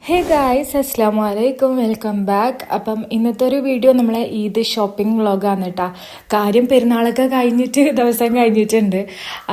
Hey guys അസ്സലാമു അലൈക്കും, welcome back. അപ്പം ഇന്നത്തെ ഒരു വീഡിയോ നമ്മളെ ഈദ് ഷോപ്പിംഗ് വ്ളോഗാണ് കേട്ടോ. കാര്യം പെരുന്നാളൊക്കെ കഴിഞ്ഞിട്ട് ദിവസം കഴിഞ്ഞിട്ടുണ്ട്.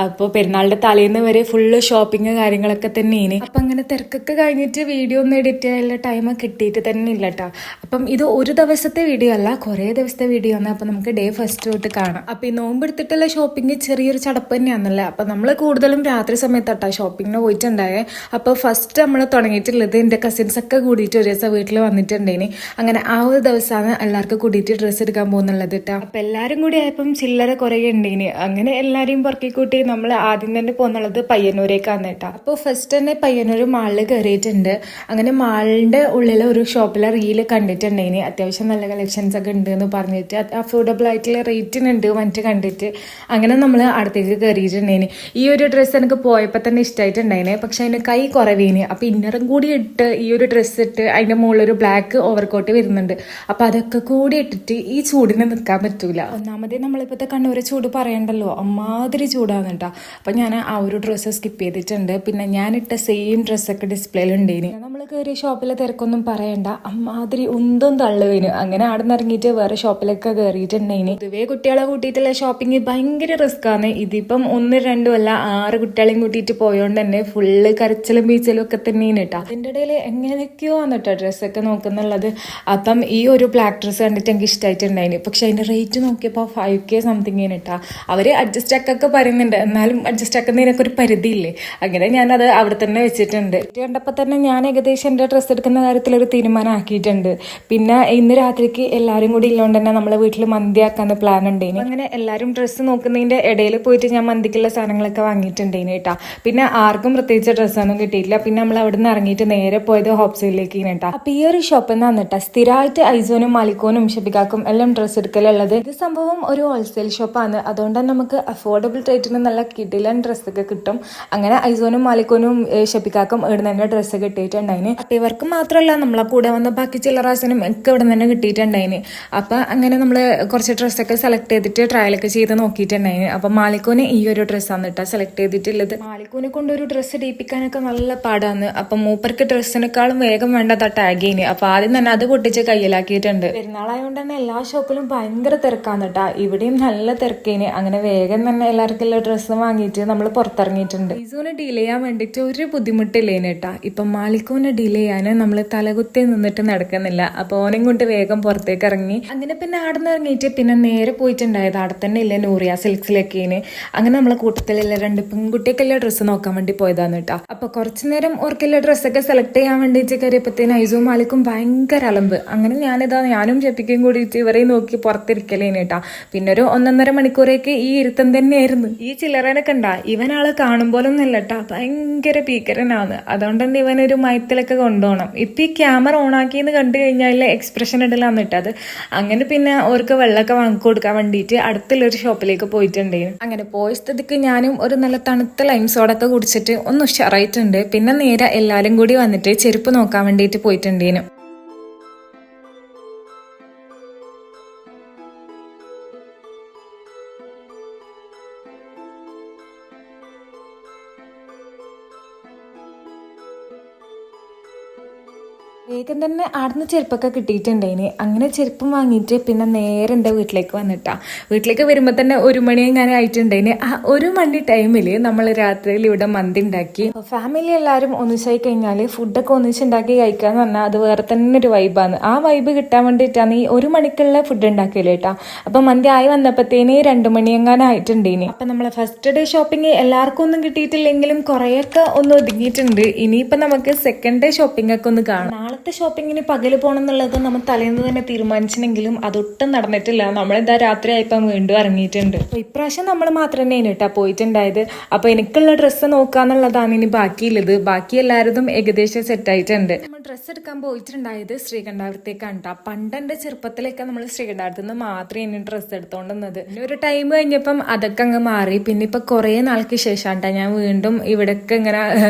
അപ്പോൾ പെരുന്നാളിൻ്റെ തലേന്ന് വരെ ഫുള്ള് ഷോപ്പിംഗ് കാര്യങ്ങളൊക്കെ തന്നെയാണ്. അപ്പം അങ്ങനെ തിരക്കൊക്കെ കഴിഞ്ഞിട്ട് വീഡിയോ ഒന്നും എഡിറ്റ് ചെയ്യാനുള്ള ടൈം കിട്ടിയിട്ട് തന്നെ ഇല്ല കേട്ടോ. അപ്പം ഇത് ഒരു ദിവസത്തെ വീഡിയോ അല്ല, കുറേ ദിവസത്തെ വീഡിയോ ആണ്. അപ്പം നമുക്ക് ഡേ ഫസ്റ്റ് തൊട്ട് കാണാം. അപ്പം ഈ നോമ്പെടുത്തിട്ടുള്ള ഷോപ്പിംഗ് ചെറിയൊരു ചടപ്പ് തന്നെയാണല്ലേ. അപ്പം നമ്മൾ കൂടുതലും രാത്രി സമയത്താട്ടോ ഷോപ്പിങ്ങിന് പോയിട്ടുണ്ടായേ. അപ്പോൾ ഫസ്റ്റ് നമ്മൾ തുടങ്ങിയിട്ടുള്ളത് എൻ്റെ കസിൻസ് ഒക്കെ കൂടിയിട്ട് ഒരു ദിവസം വീട്ടിൽ വന്നിട്ടുണ്ടേനി. അങ്ങനെ ആ ഒരു ദിവസമാണ് എല്ലാവർക്കും കൂടിയിട്ട് ഡ്രസ്സ് എടുക്കാൻ പോകുന്നുള്ളത് കേട്ടോ. അപ്പം എല്ലാവരും കൂടി ആയപ്പം ചില്ലറ കുറേ ഉണ്ടേനി. അങ്ങനെ എല്ലാവരെയും പുറക്കി കൂട്ടി നമ്മൾ ആദ്യം തന്നെ പോകുന്നുള്ളത് പയ്യന്നൂരേക്കാണ് കേട്ടോ. അപ്പോൾ ഫസ്റ്റ് തന്നെ പയ്യന്നൂർ മാളിൽ കയറിയിട്ടുണ്ട്. അങ്ങനെ മാളിൻ്റെ ഉള്ളിൽ ഒരു ഷോപ്പിലെ റീല് കണ്ടിട്ടുണ്ടേനി. അത്യാവശ്യം നല്ല കളക്ഷൻസ് ഒക്കെ ഉണ്ട് എന്ന് പറഞ്ഞിട്ട് അഫോർഡബിൾ ആയിട്ടുള്ള റേറ്റിനുണ്ട് മറ്റു കണ്ടിട്ട്. അങ്ങനെ നമ്മൾ അടുത്തേക്ക് കയറിയിട്ടുണ്ടേനി. ഈ ഒരു ഡ്രസ്സ് എനിക്ക് പോയപ്പോൾ തന്നെ ഇഷ്ടമായിട്ടുണ്ടായിനെ. പക്ഷെ അതിന് കൈ കുറവേനി. അപ്പോൾ ഇന്നറും കൂടി ഇട്ട് ഈ ഒരു ഡ്രസ്സ് ഇട്ട് അതിൻ്റെ മുകളിലൊരു ബ്ലാക്ക് ഓവർകോട്ട് വരുന്നുണ്ട്. അപ്പം അതൊക്കെ കൂടി ഇട്ടിട്ട് ഈ ചൂടിന് നിൽക്കാൻ പറ്റൂല. ഒന്നാമതേ നമ്മളിപ്പോഴത്തെ കണ്ണൂരെ ചൂട് പറയണ്ടല്ലോ, അമ്മാതിരി ചൂടാണ് കേട്ടോ. അപ്പം ഞാൻ ആ ഒരു ഡ്രസ്സ് സ്കിപ്പ് ചെയ്തിട്ടുണ്ട്. പിന്നെ ഞാനിട്ട സെയിം ഡ്രസ്സൊക്കെ ഡിസ്പ്ലേയിൽ ഉണ്ടേനി. നമ്മൾ കയറിയ ഷോപ്പിലെ തിരക്കൊന്നും പറയണ്ട, അമ്മാതിരി ഉന്തും തള്ളുവേനു. അങ്ങനെ അവിടെ നിന്ന് ഇറങ്ങിയിട്ട് വേറെ ഷോപ്പിലൊക്കെ കയറിയിട്ടുണ്ടേനി. പൊതുവേ കുട്ടികളെ കൂട്ടിയിട്ടുള്ള ഷോപ്പിംഗ് ഭയങ്കര റിസ്ക് ആണ്. ഇതിപ്പം 1, 2 അല്ല 6 കുട്ടികളെയും കൂട്ടിയിട്ട് പോയോണ്ട് തന്നെ ഫുള്ള് കരച്ചിലും ബീച്ചിലും ഒക്കെ തന്നെയാണ് കേട്ടോ. അതിൻ്റെ ഇടയിൽ എങ്ങനെയൊക്കെയോ ആണ് കേട്ടോ ഡ്രസ്സൊക്കെ നോക്കുന്നുള്ളത്. അപ്പം ഈ ഒരു ബ്ലാക്ക് ഡ്രസ്സ് കണ്ടിട്ട് എനിക്ക് ഇഷ്ടമായിട്ടുണ്ടായിന്. പക്ഷെ അതിൻ്റെ റേറ്റ് നോക്കിയപ്പോൾ 5K സംതിങ് ആണ് കേട്ടോ. അവർ അഡ്ജസ്റ്റ് ആക്കൊക്കെ പറയുന്നുണ്ട്, എന്നാലും അഡ്ജസ്റ്റ് ആക്കുന്നതിനൊക്കെ ഒരു പരിധിയില്ലേ. അങ്ങനെ ഞാനത് അവിടെ തന്നെ വെച്ചിട്ടുണ്ട്. കണ്ടപ്പോൾ തന്നെ ഞാൻ ഏകദേശം എൻ്റെ ഡ്രസ്സ് എടുക്കുന്ന കാര്യത്തിലൊരു തീരുമാനം ആക്കിയിട്ടുണ്ട്. പിന്നെ ഇന്ന് രാത്രിക്ക് എല്ലാവരും കൂടി ഇല്ലോണ്ട് തന്നെ നമ്മളെ വീട്ടിൽ മന്തി ആക്കാന്ന് പ്ലാൻ ഉണ്ടേനി. അങ്ങനെ എല്ലാവരും ഡ്രസ്സ് നോക്കുന്നതിൻ്റെ ഇടയിൽ പോയിട്ട് ഞാൻ മന്തിക്കുള്ള സാധനങ്ങളൊക്കെ വാങ്ങിയിട്ടുണ്ടേനി കേട്ടോ. പിന്നെ ആർക്കും പ്രത്യേകിച്ച് ഡ്രസ്സൊന്നും കിട്ടിയിട്ടില്ല. പിന്നെ നമ്മൾ അവിടെ നിന്ന് ഇറങ്ങിയിട്ട് നേരെ പോയത് ഹോപ്സയിലേക്ക് കേട്ടോ. അപ്പൊ ഈ ഒരു ഷോപ്പിൽ നിന്നാണ് കേട്ടോ സ്ഥിരമായിട്ട് ഐസോനും മാലിക്കോനും ഷെബിക്കാക്കും എല്ലാം ഡ്രസ്സ് എടുക്കലുള്ളത്. ഇത് സംഭവം ഒരു ഹോൾസെയിൽ ഷോപ്പാണ്. അതുകൊണ്ട് തന്നെ നമുക്ക് അഫോർഡബിൾ റേറ്റിന് നല്ല കിടിലൻ ഡ്രസ്സൊക്കെ കിട്ടും. അങ്ങനെ ഐസോനും മാലിക്കോനും ഷെബിക്കാക്കും ഇവിടെ തന്നെ ഡ്രസ്സ് കിട്ടിയിട്ടുണ്ടായിന്. അപ്പൊ ഇവർക്ക് മാത്രമല്ല നമ്മളെ കൂടെ വന്ന ബാക്കി ചില്ലറാസിനും ഒക്കെ ഇവിടെ തന്നെ കിട്ടിയിട്ടുണ്ടായിന്. അപ്പൊ അങ്ങനെ നമ്മൾ കുറച്ച് ഡ്രസ്സൊക്കെ സെലക്ട് ചെയ്തിട്ട് ട്രയലൊക്കെ ചെയ്ത് നോക്കിയിട്ടുണ്ടായിന്. അപ്പൊ മാലിക്കോന് ഈ ഒരു ഡ്രസ്സാണ് കേട്ടോ സെലക്ട് ചെയ്തിട്ടുള്ളത്. മാലിക്കോനെ കൊണ്ട് ഒരു ഡ്രസ്സ് ഇടിപ്പിക്കാനൊക്കെ നല്ല പാടാണ്. അപ്പൊ മൂപ്പർക്ക് ഡ്രസ്സിനേക്കാളും വേഗം വേണ്ടത് ടാഗ് ചെയ്യുന്നു. അപ്പൊ ആദ്യം തന്നെ അത് പൊട്ടിച്ച് കയ്യിലാക്കിയിട്ടുണ്ട്. പെരുന്നാളായതുകൊണ്ട് തന്നെ എല്ലാ ഷോപ്പിലും ഭയങ്കര തിരക്കാണ് കേട്ടോ. ഇവിടെയും നല്ല തിരക്കേന്. അങ്ങനെ വേഗം തന്നെ എല്ലാവർക്കും ഡ്രസ്സ് വാങ്ങിയിട്ട് നമ്മൾ പുറത്തിറങ്ങിയിട്ടുണ്ട്. ഇസോനെ ഡീൽ ചെയ്യാൻ വേണ്ടിയിട്ട് ഒരു ബുദ്ധിമുട്ടില്ലേന് കേട്ടാ. ഇപ്പൊ മാലിക്കോനെ ഡീൽ ചെയ്യാൻ നമ്മൾ തലകുത്തി നിന്നിട്ട് നടക്കുന്നില്ല. അപ്പൊ ഓനെയും കൊണ്ട് വേഗം പുറത്തേക്ക് ഇറങ്ങി. അങ്ങനെ പിന്നെ അവിടെ നിന്ന് ഇറങ്ങിയിട്ട് പിന്നെ നേരെ പോയിട്ടുണ്ടായത് അവിടെ തന്നെ ഇല്ല നൂറിയ സിൽക്സിലേക്കേന്. അങ്ങനെ നമ്മളെ കൂട്ടത്തിലുള്ള 2 പെൺകുട്ടിയൊക്കെല്ലാം ഡ്രസ്സ് നോക്കാൻ വേണ്ടി പോയതാണ് കേട്ടോ. അപ്പൊ കുറച്ചു നേരം ഓർക്കെല്ലാം ഡ്രസ്സൊക്കെ സെലക്ട് ചെയ്യാൻ വേണ്ടിയിട്ട് കയറിയപ്പോഴത്തേന് ഐസും മാലിക്കും ഭയങ്കര അലമ്പ്. അങ്ങനെ ഞാനും ചെപ്പിക്കും കൂടിയിട്ട് ഇവരെ നോക്കി പുറത്തിരിക്കലേന് കേട്ടാ. പിന്നെ ഒരു 1.5 മണിക്കൂറേക്ക് ഈ ഇരുത്തം തന്നെയായിരുന്നു. ഈ ചില്ലറനൊക്കെ ഉണ്ടാ ഇവനാള് കാണും പോലെ ഒന്നും അല്ല കേട്ടാ, ഭയങ്കര ഭീകരനാണ്. അതുകൊണ്ട് തന്നെ ഇവനൊരു മയത്തിലൊക്കെ കൊണ്ടുപോകണം. ഇപ്പൊ ഈ ക്യാമറ ഓണാക്കിയെന്ന് കണ്ടു കഴിഞ്ഞാൽ എക്സ്പ്രഷൻ ഇടലാന്ന് ഇട്ടത്. അങ്ങനെ പിന്നെ അവർക്ക് വെള്ളമൊക്കെ വാങ്ങിക്കൊടുക്കാൻ വേണ്ടിയിട്ട് അടുത്തുള്ളൊരു ഷോപ്പിലേക്ക് പോയിട്ടുണ്ടായിരുന്നു. അങ്ങനെ പോയ സ്ഥിതിക്ക് ഞാനും ഒരു നല്ല തണുത്ത ലൈം സോഡൊക്കെ കുടിച്ചിട്ട് ഒന്ന് ഉഷാറായിട്ടുണ്ട്. പിന്നെ നേരെ എല്ലാവരും കൂടി വന്നിട്ട് ചെരുപ്പ് നോക്കാൻ വേണ്ടിയിട്ട് പോയിട്ടുണ്ടേനു. വേഗം തന്നെ ആടുന്ന് ചെരുപ്പൊക്കെ കിട്ടിയിട്ടുണ്ടായിന്. അങ്ങനെ ചെരുപ്പം വാങ്ങിയിട്ട് പിന്നെ നേരെ എൻ്റെ വീട്ടിലേക്ക് വന്നിട്ടാ. വീട്ടിലേക്ക് വരുമ്പോൾ തന്നെ 1 മണി എങ്ങനെ ആയിട്ടുണ്ടായിന്. ആ 1 മണി ടൈമിൽ നമ്മൾ രാത്രിയിൽ ഇവിടെ മന്തി ഉണ്ടാക്കി. ഫാമിലി എല്ലാവരും ഒന്നിച്ചായി കഴിഞ്ഞാൽ ഫുഡൊക്കെ ഒന്നിച്ചുണ്ടാക്കി കഴിക്കാന്ന് പറഞ്ഞാൽ അത് വേറെ തന്നെ ഒരു വൈബാണ്. ആ വൈബ് കിട്ടാൻ വേണ്ടിയിട്ടാണ് ഈ 1 മണിക്കുള്ള ഫുഡ് ഉണ്ടാക്കിയില്ല കേട്ടാ. അപ്പം മന്തി ആയി വന്നപ്പോഴത്തേന് 2 മണി എങ്ങനെ ആയിട്ടുണ്ടായിന്. അപ്പം നമ്മളെ ഫസ്റ്റ് ഡേ ഷോപ്പിംഗ് എല്ലാവർക്കും ഒന്നും കിട്ടിയിട്ടില്ലെങ്കിലും കുറേയൊക്കെ ഒന്ന് ഒതുങ്ങിയിട്ടുണ്ട്. ഇനിയിപ്പം നമുക്ക് സെക്കൻഡ് ഡേ ഷോപ്പിംഗ് ഒക്കെ ഒന്ന് കാണാം. നാളത്തെ ഷോപ്പിങ്ങിന് പകല് പോകണം എന്നുള്ളത് നമ്മൾ തലേന്ന് തന്നെ തീരുമാനിച്ചെങ്കിലും അതൊട്ടും നടന്നിട്ടില്ല. നമ്മളിതാ രാത്രി ആയപ്പോൾ വീണ്ടും ഇറങ്ങിയിട്ടുണ്ട്. അപ്പോൾ ഇപ്രാവശ്യം നമ്മൾ മാത്രം തന്നെയാണ് കേട്ടോ പോയിട്ടുണ്ടായത്. അപ്പോൾ എനിക്കുള്ള ഡ്രസ്സ് നോക്കാന്നുള്ളതാണ് ഇനി ബാക്കിയുള്ളത്. ബാക്കി എല്ലാവരും ഏകദേശം സെറ്റായിട്ടുണ്ട്. നമ്മൾ ഡ്രസ്സ് എടുക്കാൻ പോയിട്ടുണ്ടായത് ശ്രീകണ്ഠാപുരത്തേക്കാണ് കേട്ടോ. പണ്ട് എൻ്റെ ചെറുപ്പത്തിലൊക്കെ നമ്മൾ ശ്രീകണ്ഠാപുരത്ത് നിന്ന് മാത്രമേ ഇനി ഡ്രസ്സ് എടുത്തോണ്ടുന്നത്. പിന്നെ ഒരു ടൈം കഴിഞ്ഞപ്പം അതൊക്കെ അങ്ങ് മാറി. പിന്നെ ഇപ്പം കുറേ നാൾക്ക് ശേഷമാണ് കേട്ടോ ഞാൻ വീണ്ടും ഇവിടെയൊക്കെ ഇങ്ങനെ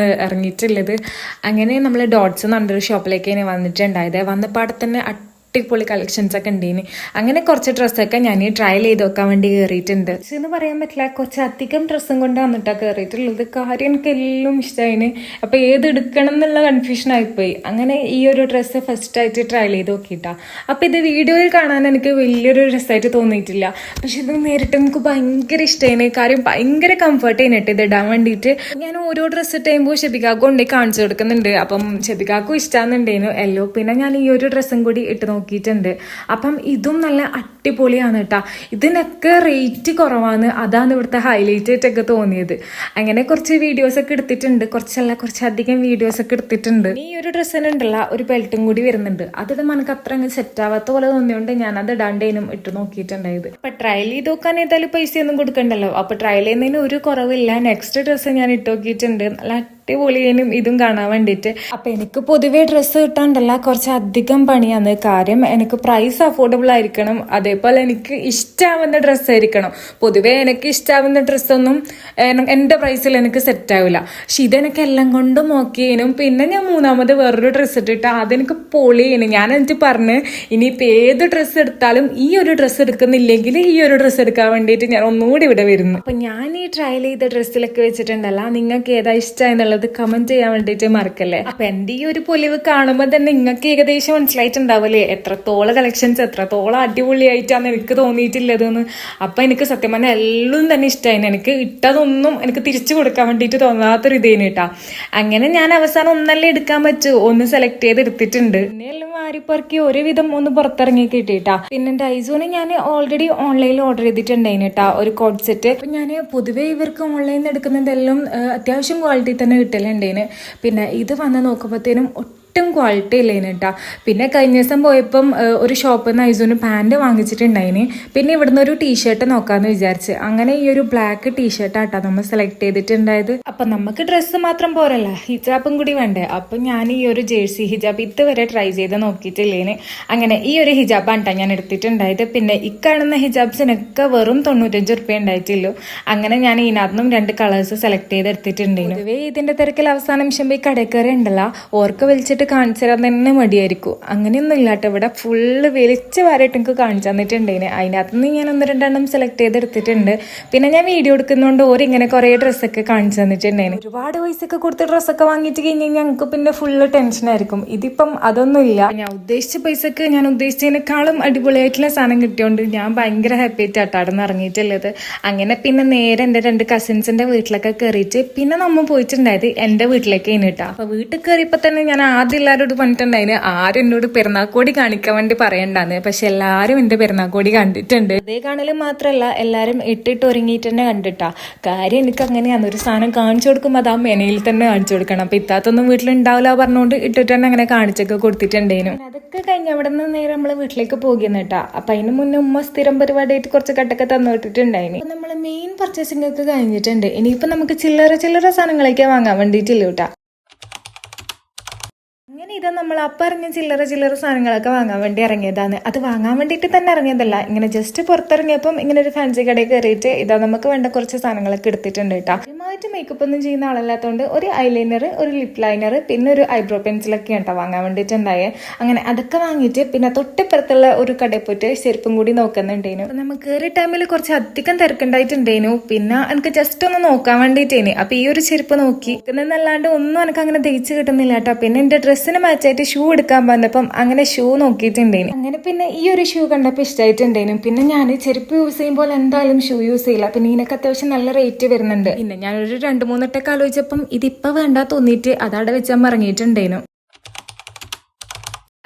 ഇറങ്ങിയിട്ടുള്ളത്. അങ്ങനെ നമ്മൾ ഡോട്ട്സ് എന്ന് പറഞ്ഞൊരു ഷോപ്പിലേക്ക് വന്നിട്ടുണ്ടായത്. വന്നപ്പോൾ അവിടെ തന്നെ അടിപൊളി കളക്ഷൻസ് ഒക്കെ ഉണ്ടേന്. അങ്ങനെ കുറച്ച് ഡ്രസ്സൊക്കെ ഞാൻ ട്രയൽ ചെയ്ത് നോക്കാൻ വേണ്ടി കയറിയിട്ടുണ്ട്. എന്ന് പറയാൻ പറ്റില്ല, കുറച്ച് അധികം ഡ്രസ്സും കൊണ്ട് വന്നിട്ടാണ് കയറിയിട്ടുള്ളത്. കാര്യം എനിക്ക് എല്ലാം ഇഷ്ടമായിന്. അപ്പൊ ഏത് എടുക്കണം എന്നുള്ള കൺഫ്യൂഷൻ ആയിപ്പോയി. അങ്ങനെ ഈ ഒരു ഡ്രസ്സ് ഫസ്റ്റ് ആയിട്ട് ട്രയൽ ചെയ്ത് നോക്കിയിട്ടാ. അപ്പൊ ഇത് വീഡിയോയിൽ കാണാൻ എനിക്ക് വലിയൊരു ഡ്രസ്സായിട്ട് തോന്നിയിട്ടില്ല, പക്ഷെ ഇത് നേരിട്ട് എനിക്ക് ഭയങ്കര ഇഷ്ടമായിന്. കാര്യം ഭയങ്കര കംഫർട്ട് ചെയ്യുന്നിട്ട് ഇത് ഇടാൻ വേണ്ടിയിട്ട്. ഞാൻ ഓരോ ഡ്രസ്സ് ഇട്ടുമ്പോൾ ഷെബികാക്ക് കൊണ്ടേ കാണിച്ചു കൊടുക്കുന്നുണ്ട്. അപ്പം ഷെബികാക്കും ഇഷ്ടമാകുന്നുണ്ടേനു എല്ലോ. പിന്നെ ഞാൻ ഈ ഒരു ഡ്രസ്സും കൂടി ഇട്ട് നോക്കിയിട്ടുണ്ട്. അപ്പം ഇതും നല്ല അടിപൊളിയാണ് കേട്ടോ. ഇതിനൊക്കെ റേറ്റ് കുറവാണ്, അതാണ് ഇവിടുത്തെ ഹൈലൈറ്റ് ആയിട്ടൊക്കെ തോന്നിയത്. അങ്ങനെ കുറച്ച് വീഡിയോസ് ഒക്കെ എടുത്തിട്ടുണ്ട്, കുറച്ചധികം വീഡിയോസ് ഒക്കെ എടുത്തിട്ടുണ്ട്. ഈ ഒരു ഡ്രസ്സിനുണ്ടല്ല ഒരു ബെൽറ്റും കൂടി വരുന്നുണ്ട്. അതിട്ട് നമുക്ക് അത്ര അങ്ങ് സെറ്റ് ആവാത്ത പോലെ തോന്നിയോണ്ട് ഞാൻ അത് ഇടാണ്ടേനും ഇട്ട് നോക്കിയിട്ടുണ്ടായത്. അപ്പൊ ട്രയൽ ചെയ്ത് നോക്കാൻ ഏതായാലും പൈസയൊന്നും കൊടുക്കണ്ടല്ലോ. അപ്പൊ ട്രയൽ ചെയ്യുന്നതിന് ഒരു കുറവില്ല. നെക്സ്റ്റ് ഡ്രസ്സ് ഞാൻ ഇട്ട് നോക്കിയിട്ടുണ്ട്. നല്ല അടിപൊളിയേനും ഇതും കാണാൻ വേണ്ടിയിട്ട്. അപ്പൊ എനിക്ക് പൊതുവേ ഡ്രസ്സ് കിട്ടാണ്ടല്ല കുറച്ചധികം പണിയാണ്. കാര്യം എനിക്ക് പ്രൈസ് അഫോർഡബിൾ ആയിരിക്കണം, അതേപോലെ എനിക്ക് ഇഷ്ടാവുന്ന ഡ്രസ്സ് ആയിരിക്കണം. പൊതുവേ എനിക്ക് ഇഷ്ടാവുന്ന ഡ്രസ്സൊന്നും എന്റെ പ്രൈസിൽ എനിക്ക് സെറ്റ് ആവില്ല. പക്ഷെ ഇതെനിക്ക് എല്ലാം കൊണ്ടും നോക്കിയേനും. പിന്നെ ഞാൻ മൂന്നാമത് വേറൊരു ഡ്രസ്സ് ഇട്ടിട്ട് അതെനിക്ക് പൊളിയേനും. ഞാൻ എന്നിട്ട് പറഞ്ഞ് ഇനിയിപ്പോൾ ഏത് ഡ്രസ്സ് എടുത്താലും ഈ ഒരു ഡ്രസ്സ് എടുക്കുന്നില്ലെങ്കിൽ ഈ ഒരു ഡ്രസ്സ് എടുക്കാൻ വേണ്ടിയിട്ട് ഞാൻ ഒന്നുകൂടി ഇവിടെ വരുന്നു. അപ്പൊ ഞാൻ ഈ ട്രയൽ ചെയ്ത ഡ്രസ്സിലൊക്കെ വെച്ചിട്ടുണ്ടല്ല, നിങ്ങൾക്ക് ഏതാ ഇഷ്ടം എന്നുള്ളത് കമന്റ് ചെയ്യാൻ വേണ്ടിയിട്ട് മറക്കല്ലേ. അപ്പൊ എന്റെ ഈ ഒരു പൊലിവ് കാണുമ്പോൾ തന്നെ നിങ്ങൾക്ക് ഏകദേശം മനസ്സിലായിട്ടുണ്ടാവില്ലേ എത്രത്തോളം കളക്ഷൻസ് എത്രത്തോളം അടിപൊളിയായിട്ടാണ് എനിക്ക് തോന്നിയിട്ടില്ലതെന്ന്. അപ്പൊ എനിക്ക് സത്യം പറഞ്ഞാൽ എല്ലാം തന്നെ ഇഷ്ടമായി. എനിക്ക് ഇട്ടതൊന്നും എനിക്ക് തിരിച്ചു കൊടുക്കാൻ വേണ്ടിയിട്ട് തോന്നാത്തൊരു ഇതേന് കേട്ടാ. അങ്ങനെ ഞാൻ അവസാനം ഒന്നല്ലേ എടുക്കാൻ പറ്റൂ, ഒന്ന് സെലക്ട് ചെയ്ത് എടുത്തിട്ടുണ്ട്. പിന്നെ എല്ലാം വാരിപ്പറക്കി ഒരുവിധം ഒന്ന് പുറത്തിറങ്ങി കിട്ടിയിട്ടാ. പിന്നെ ഡൈസോന് ഞാൻ ഓൾറെഡി ഓൺലൈനിൽ ഓർഡർ ചെയ്തിട്ടുണ്ടായിന് കേട്ടാ ഒരു കോഡ് സെറ്റ്. അപ്പൊ ഞാൻ പൊതുവേ ഇവർക്ക് ഓൺലൈനിൽ നിന്ന് എടുക്കുന്നതെല്ലാം അത്യാവശ്യം ക്വാളിറ്റി തന്നെ കിട്ടലുണ്ടേന്. പിന്നെ ഇത് വന്ന് നോക്കുമ്പോഴത്തേനും ഒട്ടും ക്വാളിറ്റി ഇല്ലേന് കേട്ടോ. പിന്നെ കഴിഞ്ഞ ദിവസം പോയപ്പം ഒരു ഷോപ്പിൽ നിന്ന് ഐസോന് പാൻറ് വാങ്ങിച്ചിട്ടുണ്ടായിന്. പിന്നെ ഇവിടുന്ന് ഒരു ടീഷർട്ട് നോക്കാമെന്ന് വിചാരിച്ച് അങ്ങനെ ഈ ഒരു ബ്ലാക്ക് ടീഷർട്ടാട്ടോ നമ്മൾ സെലക്ട് ചെയ്തിട്ടുണ്ടായത്. അപ്പം നമുക്ക് ഡ്രസ്സ് മാത്രം പോരല്ല, ഹിജാബും കൂടി വേണ്ടേ. അപ്പം ഞാൻ ഈ ഒരു ജേഴ്സി ഹിജാബ് ഇതുവരെ ട്രൈ ചെയ്ത് നോക്കിയിട്ടില്ലേന്. അങ്ങനെ ഈ ഒരു ഹിജാബാണ് കേട്ടോ ഞാൻ എടുത്തിട്ടുണ്ടായത്. പിന്നെ ഇക്കാണുന്ന ഹിജാബ്സിനൊക്കെ വെറും 95 റുപ്യ ഉണ്ടായിട്ടുള്ളൂ. അങ്ങനെ ഞാൻ ഇതിനകത്തുനിന്നും 2 കളേഴ്സ് സെലക്ട് ചെയ്ത് എടുത്തിട്ടുണ്ടായിരുന്നു. പൊതുവേ ഇതിന്റെ തിരക്കിൽ അവസാന നിമിഷം പോയി കടക്കറി ഉണ്ടല്ലോ, ഓർക്ക് വലിച്ചിട്ട് കാണിച്ചു തരാൻ തന്നെ മടിയായിരിക്കും. അങ്ങനെയൊന്നും ഇല്ലാട്ടോ, ഇവിടെ ഫുള്ള് വലിച്ച് വാരായിട്ട് എനിക്ക് കാണിച്ചു തന്നിട്ടുണ്ടായിന്. അതിനകത്തുനിന്ന് ഞാൻ 1-2 സെലക്ട് ചെയ്ത് എടുത്തിട്ടുണ്ട്. പിന്നെ ഞാൻ വീഡിയോ എടുക്കുന്നതുകൊണ്ട് ഓരിങ്ങനെ കുറേ ഡ്രസ്സൊക്കെ കാണിച്ചു തന്നിട്ടുണ്ടായിരുന്നു. ഒരുപാട് പൈസയൊക്കെ കൊടുത്ത് ഡ്രസ്സൊക്കെ വാങ്ങിയിട്ട് കഴിഞ്ഞാൽ ഞങ്ങൾക്ക് പിന്നെ ഫുള്ള് ടെൻഷനായിരിക്കും. ഇതിപ്പം അതൊന്നും ഇല്ല. ഞാൻ ഉദ്ദേശിച്ച പൈസക്ക് ഞാൻ ഉദ്ദേശിച്ചതിനേക്കാളും അടിപൊളിയായിട്ടുള്ള സാധനം കിട്ടിയോണ്ട് ഞാൻ ഭയങ്കര ഹാപ്പി ആയിട്ട് അട്ടാടന്ന് ഇറങ്ങിയിട്ടുള്ളത്. അങ്ങനെ പിന്നെ നേരെ എൻ്റെ 2 കസിൻസിന്റെ വീട്ടിലൊക്കെ കയറിയിട്ട് പിന്നെ നമ്മൾ പോയിട്ടുണ്ടായത് എൻ്റെ വീട്ടിലേക്ക് കഴിഞ്ഞിട്ടാ. അപ്പൊ വീട്ടിൽ കയറിയപ്പോ തന്നെ ഞാൻ ആദ്യം എല്ലാവരോട് പറഞ്ഞിട്ടുണ്ടായിന് ആരും എന്നോട് പെരുന്നാക്കോടി കാണിക്കാൻ വേണ്ടി പറയണ്ടാന്ന്. പക്ഷെ എല്ലാരും എന്റെ പെരുന്നാക്കോടി കണ്ടിട്ടുണ്ട്. അതേ കാണലും മാത്രല്ല എല്ലാരും ഇട്ടിട്ട് ഒരുങ്ങിയിട്ട് തന്നെ കണ്ടിട്ടാ. കാര്യം എനിക്ക് അങ്ങനെയാണ്, ഒരു സാധനം കാണിച്ചു കൊടുക്കുമ്പോൾ അത് ആ മെനയിൽ തന്നെ കാണിച്ചു കൊടുക്കണം. അപ്പൊ ഇത്താത്തൊന്നും വീട്ടിലുണ്ടാവില്ല പറഞ്ഞുകൊണ്ട് ഇട്ടിട്ട് തന്നെ അങ്ങനെ കാണിച്ചൊക്കെ കൊടുത്തിട്ടുണ്ടായിരുന്നു. അതൊക്കെ കഴിഞ്ഞ് അവിടെ നിന്ന് നേരെ നമ്മള് വീട്ടിലേക്ക് പോകുന്ന കേട്ടാ. അപ്പൊ അതിന് മുന്നേ ഉമ്മ സ്ഥിരം പരിപാടിയായിട്ട് കുറച്ച് കട്ടൊക്കെ തന്നു വിട്ടിട്ടുണ്ടായിരുന്നു. നമ്മള് മെയിൻ പർച്ചേസിംഗ് ഒക്കെ കഴിഞ്ഞിട്ടുണ്ട്. ഇനിയിപ്പോ നമുക്ക് ചില്ലറ സാധനങ്ങളൊക്കെ വാങ്ങാൻ വേണ്ടിയിട്ടില്ല കേട്ടാ. അങ്ങനെ ഇതാ നമ്മൾ അപ്പറിഞ്ഞ ചില്ലറ സാധനങ്ങളൊക്കെ വാങ്ങാൻ വേണ്ടി ഇറങ്ങിയതാണ്. അത് വാങ്ങാൻ വേണ്ടിയിട്ട് തന്നെ ഇറങ്ങിയതല്ല, ഇങ്ങനെ ജസ്റ്റ് പുറത്തിറങ്ങിയപ്പം ഇങ്ങനെ ഒരു ഫാൻസി കടയിൽ കയറിയിട്ട് ഇതാ നമുക്ക് വേണ്ട കുറച്ച് സാധനങ്ങളൊക്കെ എടുത്തിട്ടുണ്ട് കേട്ടോ. ആദ്യമായിട്ട് മേക്കപ്പ് ഒന്നും ചെയ്യുന്ന ആളല്ലാത്തതുകൊണ്ട് ഒരു ഐലൈനർ, ഒരു ലിപ് ലൈനർ, പിന്നെ ഒരു ഐബ്രോ പെൻസിലൊക്കെ കേട്ടോ വാങ്ങാൻ വേണ്ടിയിട്ടുണ്ടായേ. അങ്ങനെ അതൊക്കെ വാങ്ങിയിട്ട് പിന്നെ തൊട്ടിപ്പുറത്തുള്ള ഒരു കടയിൽ പോയിട്ട് ചെരുപ്പും കൂടി നോക്കുന്നുണ്ടേനു. അപ്പം നമുക്ക് കയറിയ ടൈമിൽ കുറച്ച് അധികം തിരക്കുണ്ടായിട്ടുണ്ടേനു. പിന്നെ എനിക്ക് ജസ്റ്റ് ഒന്ന് നോക്കാൻ വേണ്ടിയിട്ടേന്. അപ്പൊ ഈ ഒരു ചെരുപ്പ് നോക്കി എന്നല്ലാണ്ട് ഒന്നും എനിക്ക് അങ്ങനെ ദഹിച്ച് കിട്ടുന്നില്ല കേട്ടോ. പിന്നെ എന്റെ ഡ്രസ്സിന് മാച്ചായിട്ട് ഷൂ എടുക്കാൻ പറഞ്ഞപ്പം അങ്ങനെ ഷൂ നോക്കിയിട്ടുണ്ടേനു. അങ്ങനെ പിന്നെ ഈ ഒരു ഷൂ കണ്ടപ്പോൾ ഇഷ്ടമായിട്ടുണ്ടേനു. പിന്നെ ഞാൻ ചെരുപ്പ് യൂസ് ചെയ്യുമ്പോൾ എന്തായാലും ഷൂ യൂസ് ചെയ്യില്ല. പിന്നെ ഇതിനൊക്കെ അത്യാവശ്യം നല്ല റേറ്റ് വരുന്നുണ്ട്. പിന്നെ ഞാനൊരു 2-3 വട്ടമൊക്കെ ആലോചിച്ചപ്പം ഇതിപ്പോൾ വേണ്ട തോന്നിയിട്ട് അതവിടെ വെച്ചാൽ ഇറങ്ങിയിട്ടുണ്ടേനു.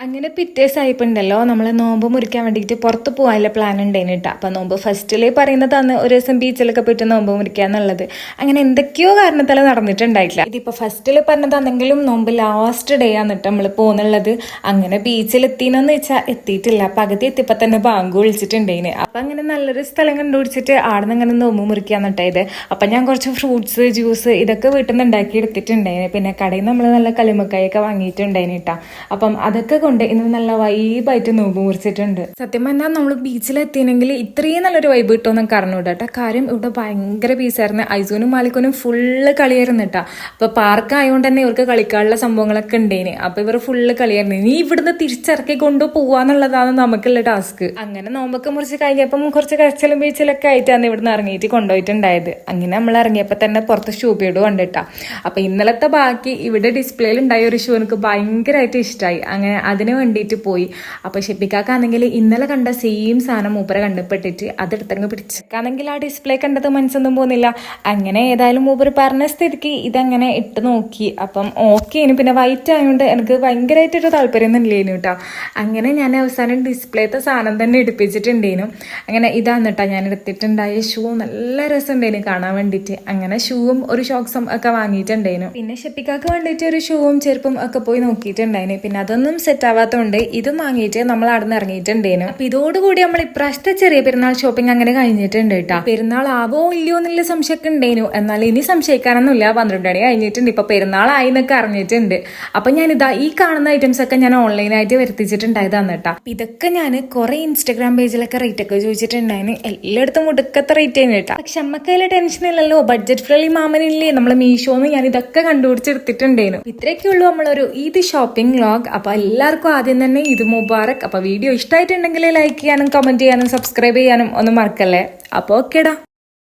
അങ്ങനെ പിറ്റേസായിപ്പുണ്ടല്ലോ നമ്മൾ നോമ്പ് മുറിക്കാൻ വേണ്ടിയിട്ട് പുറത്ത് പോകാനുള്ള പ്ലാൻ ഉണ്ടായിരുന്നു കേട്ടോ. അപ്പം നോമ്പ് ഫസ്റ്റിലേ പറയുന്നതാണ് ഒരു ദിവസം ബീച്ചിലൊക്കെ പോയിട്ട് നോമ്പ് മുറിക്കുക എന്നുള്ളത്. അങ്ങനെ എന്തൊക്കെയോ കാരണത്താൽ നടന്നിട്ടുണ്ടായിട്ടില്ല. ഇതിപ്പോൾ ഫസ്റ്റിൽ പറഞ്ഞതാണെങ്കിലും നോമ്പ് ലാസ്റ്റ് ഡേ ആണ് കേട്ടോ നമ്മൾ പോകുന്നുള്ളത്. അങ്ങനെ ബീച്ചിലെത്തിയെന്ന് വെച്ചാൽ എത്തിയിട്ടില്ല. പകുതി എത്തിയപ്പോൾ തന്നെ ബാങ്ക് വിളിച്ചിട്ടുണ്ടായിന്. അപ്പം അങ്ങനെ നല്ലൊരു സ്ഥലം കണ്ടുപിടിച്ചിട്ട് ആടെ നിന്ന് അങ്ങനെ നോമ്പ് മുറിക്കാൻ നട്ടായത്. അപ്പം ഞാൻ കുറച്ച് ഫ്രൂട്ട്സ്, ജ്യൂസ് ഇതൊക്കെ വീട്ടിൽ നിന്ന് ഉണ്ടാക്കി എടുത്തിട്ടുണ്ടായിന്. പിന്നെ കടയിൽ നമ്മൾ നല്ല കല്ലുമ്മക്കായൊക്കെ വാങ്ങിയിട്ടുണ്ടായിന് കേട്ടോ. അപ്പം അതൊക്കെ ഉണ്ട് ഇന്ന് നല്ല വൈബായിട്ട് നോമ്പ് മുറിച്ചിട്ടുണ്ട്. സത്യം പറഞ്ഞാൽ നമ്മൾ ബീച്ചിലെത്തിയെങ്കിൽ ഇത്രയും നല്ലൊരു വൈബ് കിട്ടുമെന്നൊക്കെ അറിഞ്ഞൂടാ. കാര്യം ഇവിടെ ഭയങ്കര പീസായിരുന്നു. ഐസൂനും മാലിക്കനും ഫുള്ള് കളിയായിരുന്നു കേട്ടോ. അപ്പൊ പാർക്ക് ആയതുകൊണ്ട് തന്നെ ഇവർക്ക് കളിക്കാനുള്ള സംഭവങ്ങളൊക്കെ ഉണ്ടേന്. അപ്പൊ ഇവർ ഫുള്ള് കളിയായിരുന്നു. നീ ഇവിടുന്ന് തിരിച്ചിറക്കി കൊണ്ടുപോവാന്നുള്ളതാണ് നമുക്കുള്ള ടാസ്ക്. അങ്ങനെ നോമ്പൊക്കെ മുറിച്ച് കഴിഞ്ഞപ്പം കുറച്ച് കരച്ചിലും ബീച്ചിലൊക്കെ ആയിട്ടാണ് ഇവിടുന്ന് ഇറങ്ങിയിട്ട് കൊണ്ടുപോയിട്ടുണ്ടായത്. അങ്ങനെ നമ്മൾ ഇറങ്ങിയപ്പോൾ തന്നെ പുറത്ത് ഷൂ പീഡ് കണ്ടിട്ടാ. അപ്പൊ ഇന്നലത്തെ ബാക്കി ഇവിടെ ഡിസ്പ്ലേയിൽ ഉണ്ടായ ഒരു ഷൂ എനിക്ക് ഭയങ്കരമായിട്ട് ഇഷ്ടമായി. അങ്ങനെ അതിന് വേണ്ടിയിട്ട് പോയി. അപ്പൊ ഷെപ്പിക്കാണെങ്കിൽ ഇന്നലെ കണ്ട സെയിം സാധനം മൂപ്പരെ കണ്ടപ്പെട്ടിട്ട് അതെടുത്തങ്ങ് പിടിച്ചേക്കാണെങ്കിൽ ആ ഡിസ്പ്ലേ കണ്ടത് മനസ്സൊന്നും പോകുന്നില്ല. അങ്ങനെ ഏതായാലും മൂപ്പര് പറഞ്ഞ സ്ഥിതിക്ക് ഇതങ്ങനെ ഇട്ട് നോക്കി. അപ്പം ഓക്കെ ഇനി പിന്നെ വൈറ്റ് ആയതുകൊണ്ട് എനിക്ക് ഭയങ്കരമായിട്ടൊരു താല്പര്യമൊന്നും ഇല്ലേനു കേട്ടോ. അങ്ങനെ ഞാൻ അവസാനം ഡിസ്പ്ലേത്തെ സാധനം തന്നെ എടുപ്പിച്ചിട്ടുണ്ടേനു. അങ്ങനെ ഇതാണ് കേട്ടോ ഞാൻ എടുത്തിട്ടുണ്ടായ ഷൂ. നല്ല രസമുണ്ടേനു കാണാൻ വേണ്ടിയിട്ട്. അങ്ങനെ ഷൂവും ഒരു ഷോക്സും ഒക്കെ വാങ്ങിയിട്ടുണ്ടേനു. പിന്നെ ഷെപ്പിക്കാക്ക് വേണ്ടിയിട്ട് ഒരു ഷൂവും ചെരുപ്പും ഒക്കെ പോയി നോക്കിയിട്ടുണ്ടായിന്. പിന്നെ അതൊന്നും സെറ്റ് ആവാത്തതുകൊണ്ട് ഇതും വാങ്ങിയിട്ട് നമ്മൾ അവിടെ നിന്ന് ഇറങ്ങിയിട്ടുണ്ടേനു. അപ്പൊ ഇതോടുകൂടി നമ്മൾ ഇപ്രാവശ്യത്തെ ചെറിയ പെരുന്നാൾ ഷോപ്പിംഗ് അങ്ങനെ കഴിഞ്ഞിട്ടുണ്ട് കേട്ടോ. പെരുന്നാൾ ആവോ ഇല്ലയോ എന്നുള്ള സംശയമൊക്കെ ഉണ്ടായിരുന്നു. എന്നാൽ ഇനി സംശയിക്കാനൊന്നുമില്ല. 12 മണി കഴിഞ്ഞിട്ടുണ്ട്. ഇപ്പൊ പെരുന്നാളായി എന്നൊക്കെ അറിഞ്ഞിട്ടുണ്ട്. അപ്പൊ ഞാനിതാ ഈ കാണുന്ന ഐറ്റംസ് ഒക്കെ ഞാൻ ഓൺലൈനായിട്ട് വരുത്തിച്ചിട്ടുണ്ടായതാണ് കേട്ടോ. ഇതൊക്കെ ഞാൻ കുറെ ഇൻസ്റ്റാഗ്രാം പേജിലൊക്കെ റേറ്റ് ഒക്കെ ചോദിച്ചിട്ടുണ്ടായിരുന്നു. എല്ലായിടത്തും ഒടുക്കത്തെ റേറ്റ് ആണ് കേട്ടോ. പക്ഷെ നമ്മക്കതിലെ ടെൻഷൻ ഇല്ലല്ലോ. ബഡ്ജറ്റ് ഫ്രണ്ട്ലി മാമനില്ലേ നമ്മളെ മീഷോന്ന് ഞാൻ ഇതൊക്കെ കണ്ടുപിടിച്ചെടുത്തിട്ടുണ്ടായിരുന്നു. ഇത്രയൊക്കെ ഉള്ളൂ നമ്മളൊരു ഈദ് ഷോപ്പിംഗ് വ്ലോഗ്. അപ്പൊ എല്ലാവർക്കും ആദ്യം തന്നെ ഈദ് മുബാറക്. അപ്പൊ വീഡിയോ ഇഷ്ടമായിട്ടുണ്ടെങ്കിൽ ലൈക്ക് ചെയ്യാനും കമന്റ് ചെയ്യാനും സബ്സ്ക്രൈബ് ചെയ്യാനും ഒന്നും മറക്കല്ലേ. അപ്പൊ ഓക്കേടാ.